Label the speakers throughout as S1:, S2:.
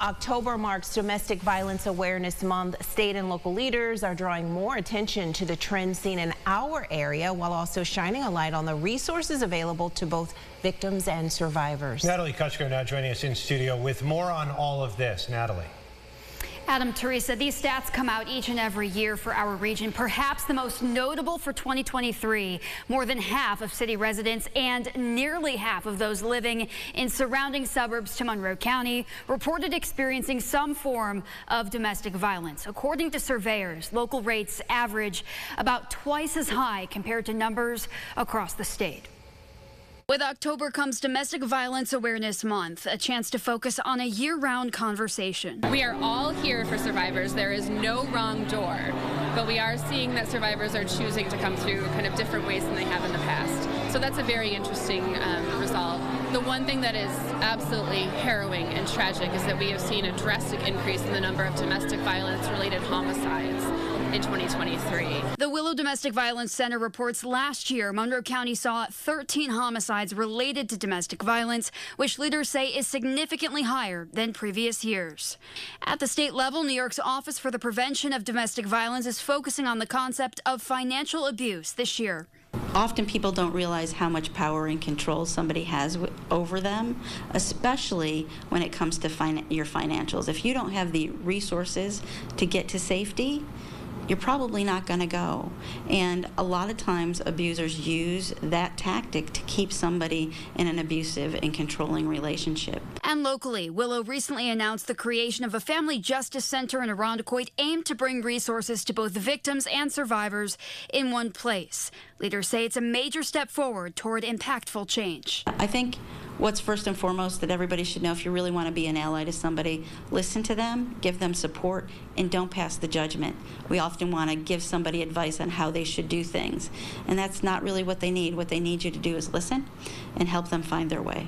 S1: October marks Domestic Violence Awareness Month. State and local leaders are drawing more attention to the trends seen in our area while also shining a light on the resources available to both victims and survivors.
S2: Natalie Kutchko now joining us in studio with more on all of this. Natalie.
S3: Adam, Teresa, these stats come out each and every year for our region. Perhaps the most notable for 2023, more than half of city residents and nearly half of those living in surrounding suburbs to Monroe County reported experiencing some form of domestic violence. According to surveyors, local rates average about twice as high compared to numbers across the state. With October comes Domestic Violence Awareness Month, a chance to focus on a year-round conversation.
S4: We are all here for survivors. There is no wrong door, but we are seeing that survivors are choosing to come through kind of different ways than they have in the past. So that's a very interesting result. The one thing that is absolutely harrowing and tragic is that we have seen a drastic increase in the number of domestic violence-related homicides in 2023.
S3: The Willow Domestic Violence Center reports last year, Monroe County saw 13 homicides related to domestic violence, which leaders say is significantly higher than previous years. At the state level, New York's Office for the Prevention of Domestic Violence is focusing on the concept of financial abuse this year.
S5: Often people don't realize how much power and control somebody has over them, especially when it comes to your financials. If you don't have the resources to get to safety, you're probably not going to go. And a lot of times abusers use that tactic to keep somebody in an abusive and controlling relationship.
S3: And locally, Willow recently announced the creation of a family justice center in Irondequoit aimed to bring resources to both the victims and survivors in one place. Leaders say it's a major step forward toward impactful change.
S5: I think what's first and foremost that everybody should know, if you really want to be an ally to somebody, listen to them, give them support, and don't pass the judgment. We often want to give somebody advice on how they should do things, and that's not really what they need. What they need you to do is listen and help them find their way.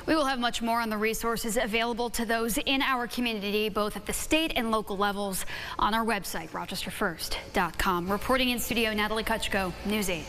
S3: We will have much more on the resources available to those in our community, both at the state and local levels, on our website, rochesterfirst.com. Reporting in studio, Natalie Kutchko, News 8.